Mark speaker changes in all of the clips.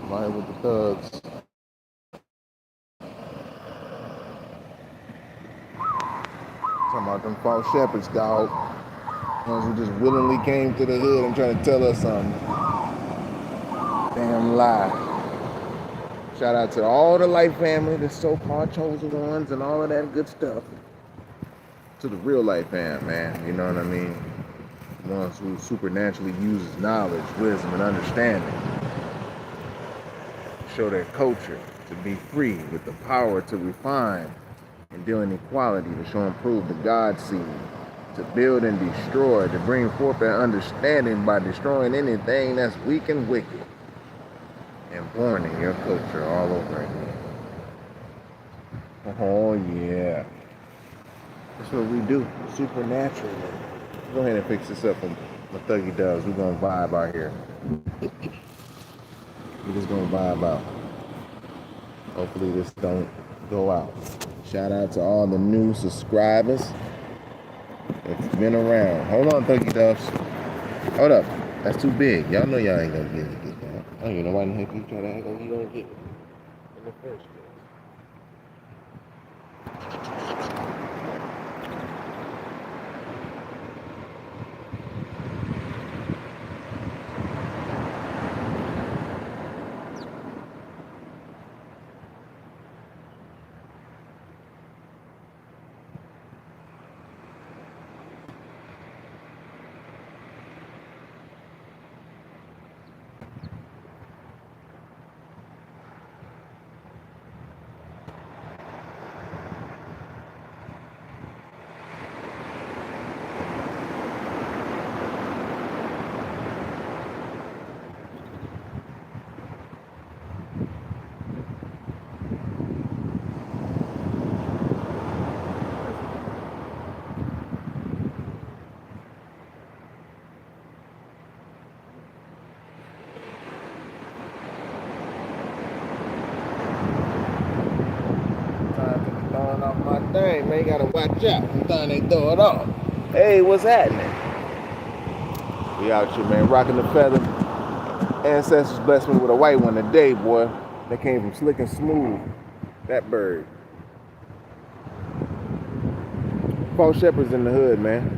Speaker 1: I'm out here with the thugs. Talking about them false shepherds, dog. Ones who just willingly came to the hood and trying to tell us something. Damn lie. Shout out to all the life family, the so-called chosen ones, and all of that good stuff. To the real life fam, man. You know what I mean? Ones who supernaturally uses knowledge, wisdom, and understanding. Show their culture to be free with the power to refine and deal in equality, to show and prove the God seed, to build and destroy, to bring forth that understanding by destroying anything that's weak and wicked, and born in your culture all over again. Oh yeah. That's what we do, supernaturally. Go ahead and fix this up for my thuggy doves. We're gonna vibe out here. We're just gonna vibe out. Hopefully this don't go out. Shout out to all the new subscribers that's been around. Hold on, thuggy doves. Hold up. That's too big. Y'all know y'all ain't gonna get that. I don't even know why the heck you try to act like you gonna get it in the first place. Off my thing, man. You gotta watch out. Sometimes they throw it off. Hey, what's happening? We out here, man, rocking the feather. Ancestors blessed me with a white one today, boy. That came from Slick and Smooth. That bird. False shepherds in the hood, man.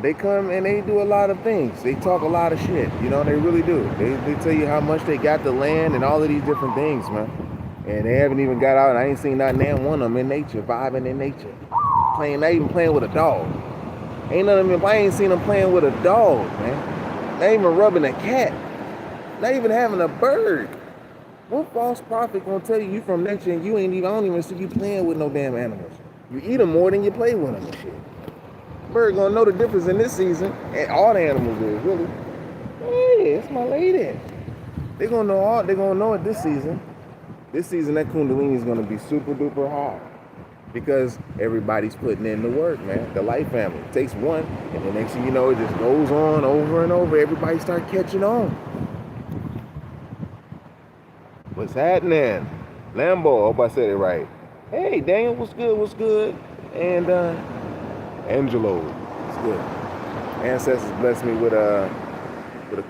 Speaker 1: They come and they do a lot of things. They talk a lot of shit. You know, they really do. They tell you how much they got the land and all of these different things, man. And they haven't even got out. I ain't seen not damn one of them in nature, vibing in nature. Playing, not even playing with a dog. Ain't none of them, I ain't seen them playing with a dog, man. Not even rubbing a cat. Not even having a bird. What false prophet gonna tell you from nature and you ain't even, I don't even see you playing with no damn animals. You eat them more than you play with them and shit. Bird gonna know the difference in this season, and all the animals is, really. Hey, it's my lady. They gonna know it this season. This season, that Kundalini is going to be super duper hard because everybody's putting in the work, man. The life family. It takes one, and the next thing you know, it just goes on over and over. Everybody start catching on. What's happening? Lambo, I hope I said it right. Hey, Daniel, what's good? What's good? And Angelo, what's good? Ancestors blessed me with a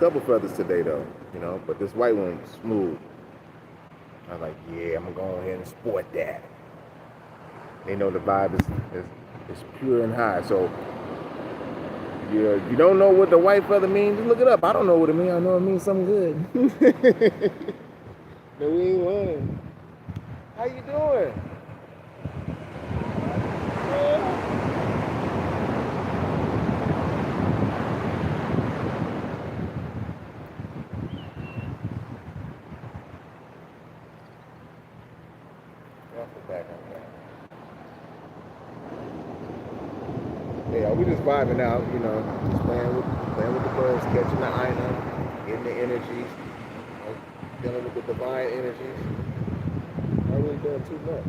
Speaker 1: couple feathers today, though. You know, but this white one's smooth. I was like, yeah, I'm gonna go ahead and sport that. They know the vibe is pure and high. So you don't know what the white feather means, just look it up. I don't know what it means. I know it means something good. No, we ain't lying. How you doing? Yeah. Yeah, we just vibing out, you know, just playing with the birds, catching the ina, getting the energies, you know, dealing with the divine energies. Not really doing too much.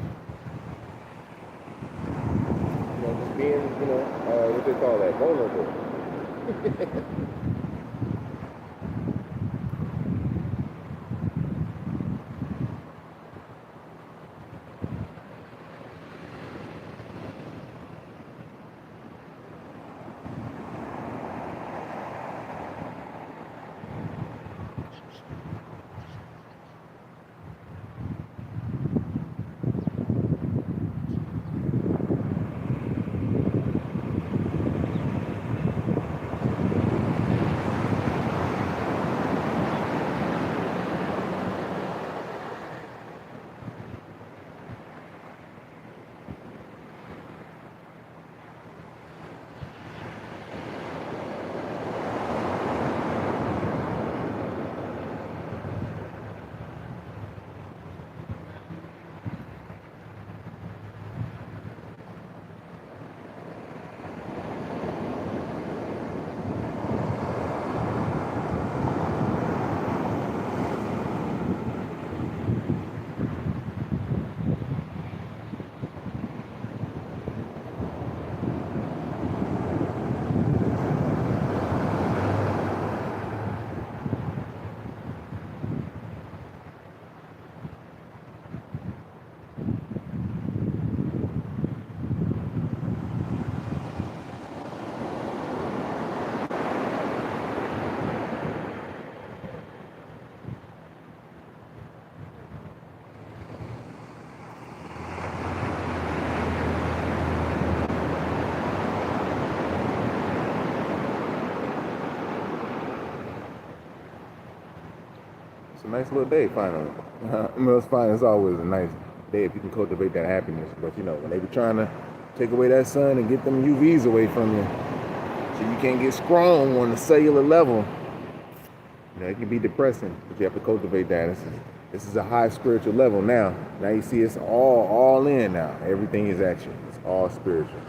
Speaker 1: You know, just being, you know, what they call that, vulnerable. a nice little day, finally. It's fine. It's always a nice day if you can cultivate that happiness. But you know, when they be trying to take away that sun and get them UVs away from you, so you can't get strong on the cellular level, you know, it can be depressing. But you have to cultivate that. This is a high spiritual level now. Now you see it's all in now. Everything is at you. It's all spiritual.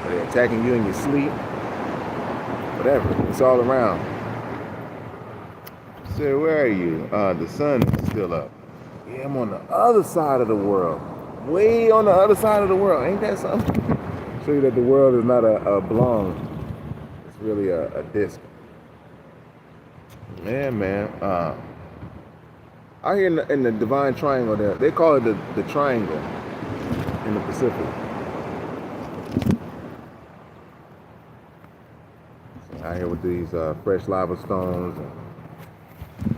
Speaker 1: They're attacking you in your sleep. Whatever. It's all around. So where are you? The sun is still up. Yeah, I'm on the other side of the world. Way on the other side of the world. Ain't that something? Show you that the world is not a oblong. It's really a disc. Yeah, man. Out here in the Divine Triangle there, they call it the Triangle in the Pacific. So out here with these fresh lava stones and,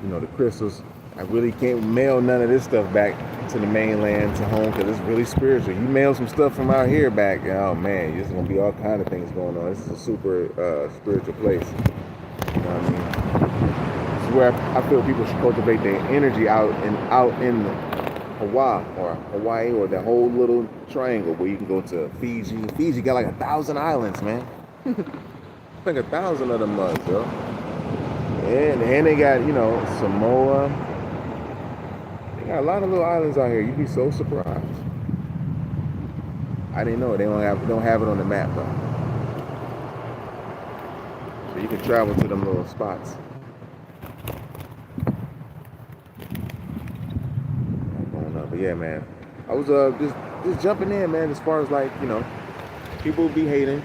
Speaker 1: you know, the crystals. I really can't mail none of this stuff back to the mainland, to home, because it's really spiritual. You mail some stuff from out here back, and oh man, there's gonna be all kind of things going on. This is a super spiritual place. You know what I mean? This is where I feel people should cultivate their energy out in Hawaii or the whole little triangle where you can go to Fiji. Fiji got like 1,000 islands, man. Like 1,000 of them mugs, yo. And they got, you know, Samoa. They got a lot of little islands out here. You'd be so surprised. I didn't know. They don't have it on the map though. So you can travel to them little spots. But yeah, man. I was just jumping in, man, as far as like, you know, people be hating.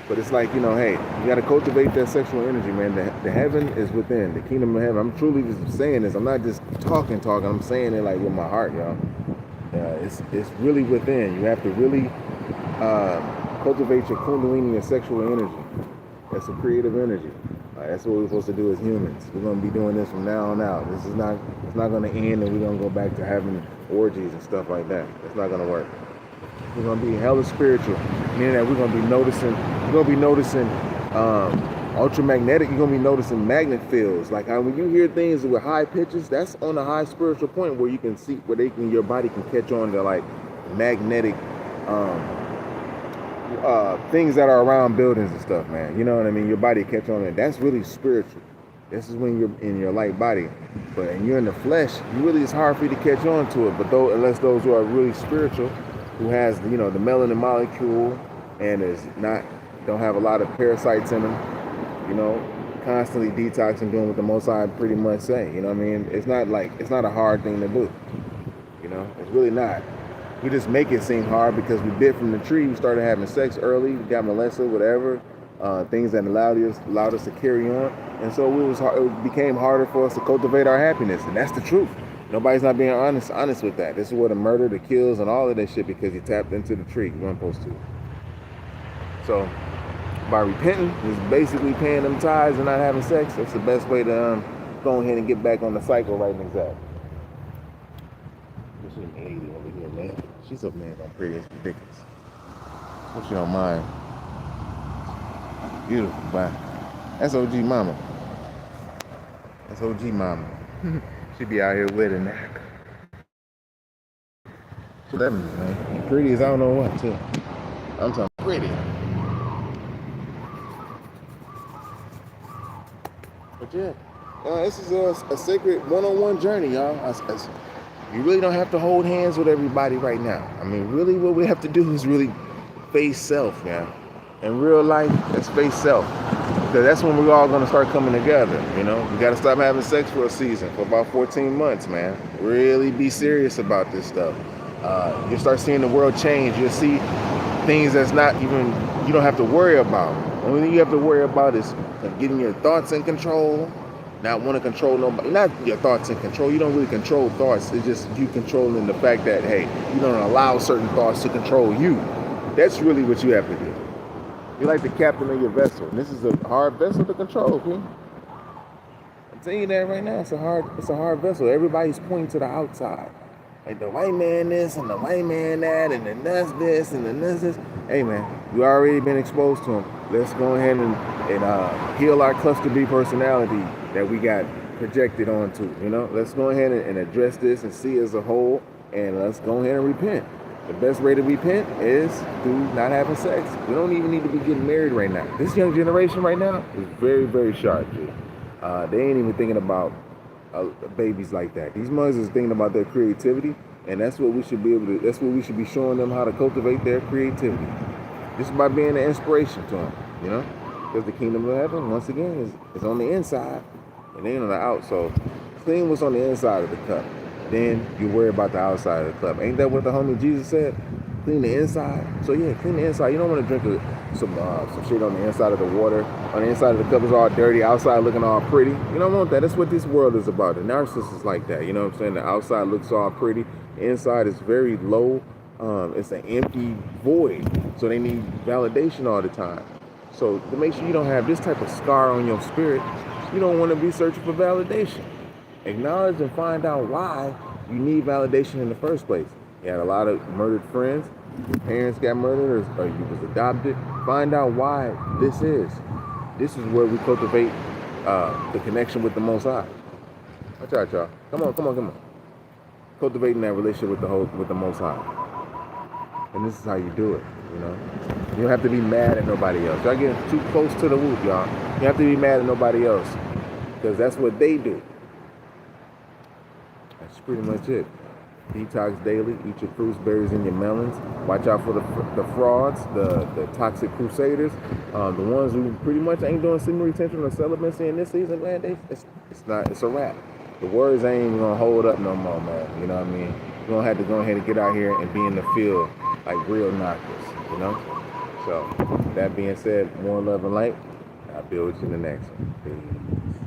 Speaker 1: But it's like, you know, hey, you got to cultivate that sexual energy, man. The heaven is within, the kingdom of heaven. I'm truly just saying this. I'm not just talking. I'm saying it like with my heart, y'all. It's really within. You have to really cultivate your kundalini, your sexual energy. That's a creative energy. That's what we're supposed to do as humans. We're going to be doing this from now on out. It's not going to end and we're going to go back to having orgies and stuff like that. It's not going to work. We're going to be hella spiritual, meaning that we're going to be noticing ultramagnetic. You're going to be noticing magnet fields. Like when you hear things with high pitches, that's on a high spiritual point where you can see, your body can catch on to like magnetic things that are around buildings and stuff, man. You know what I mean? Your body catch on it. That's really spiritual. This is when you're in your light body. But when you're in the flesh, it's hard for you to catch on to it. But unless those who are really spiritual, who has, you know, the melanin molecule and don't have a lot of parasites in them, you know, constantly detoxing, doing what the Most High pretty much say. You know what I mean? It's not a hard thing to do. You know, it's really not. We just make it seem hard because we bit from the tree. We started having sex early. We got molested, whatever. Things that allowed us to carry on. And so it became harder for us to cultivate our happiness. And that's the truth. Nobody's not being honest with that. This is where the murder, the kills, and all of that shit, because you tapped into the tree. You weren't supposed to. So by repenting, is basically paying them tithes and not having sex. That's the best way to go ahead and get back on the cycle right and exact. This is an lady over here, man. She's up there, pretty. It's ridiculous. Hope she don't mind. Beautiful, bye. That's OG mama. That's OG mama. She be out here with it now. That means, man. Pretty as I don't know what, too. I'm talking pretty. But yeah, this is a sacred one-on-one journey, y'all. You really don't have to hold hands with everybody right now. I mean, really what we have to do is really face self, man. In real life, let's face self. Because that's when we're all going to start coming together, you know? We got to stop having sex for a season, for about 14 months, man. Really be serious about this stuff. You'll start seeing the world change. You'll see things that's not even, you don't have to worry about. The only thing you have to worry about is getting your thoughts in control, not want to control nobody. Not your thoughts in control. You don't really control thoughts. It's just you controlling the fact that, hey, you don't allow certain thoughts to control you. That's really what you have to do. You're like the captain of your vessel. And this is a hard vessel to control, man. I'm telling you that right now. It's a hard vessel. Everybody's pointing to the outside. Like the white man this and the white man that and the nuts this and the nuts this. Hey man, you already been exposed to them. let's go ahead and heal our cluster B personality that we got projected onto. You know, let's go ahead and address this and see as a whole, and let's go ahead and repent. The best way to repent is through not having sex. We don't even need to be getting married right now. This young generation right now is very, very sharp, dude. They ain't even thinking about babies like that. These mothers is thinking about their creativity, and that's what we should be able to. That's what we should be showing them, how to cultivate their creativity. Just by being an inspiration to them, you know. Because the kingdom of heaven, once again, is on the inside, and ain't on the out. So clean what's on the inside of the cup. Then you worry about the outside of the cup. Ain't that what the homie Jesus said? Clean the inside. So yeah, clean the inside. You don't want to drink some shit on the inside of the water. On the inside of the cup is all dirty, outside looking all pretty. You don't want that. That's what this world is about. The narcissist is like that. You know what I'm saying? The outside looks all pretty. The inside is very low. It's an empty void. So they need validation all the time. So to make sure you don't have this type of scar on your spirit, you don't want to be searching for validation. Acknowledge and find out why you need validation in the first place. You had a lot of murdered friends, your parents got murdered, or you was adopted. Find out why this is. This is where we cultivate the connection with the Most High. Watch out, y'all. Come on. Cultivating that relationship with the Most High. And this is how you do it, you know. You don't have to be mad at nobody else. Y'all getting too close to the whoop, y'all. You have to be mad at nobody else, because that's what they do. That's pretty much it. Detox daily. Eat your fruits, berries, and your melons. Watch out for the frauds, the toxic crusaders, the ones who pretty much ain't doing semen retention or celibacy in this season, man. It's a wrap. The words ain't even gonna hold up no more, man. You know what I mean? You're gonna have to go ahead and get out here and be in the field like real knockers, you know? So, that being said, more love and light. I'll be with you in the next one. Peace.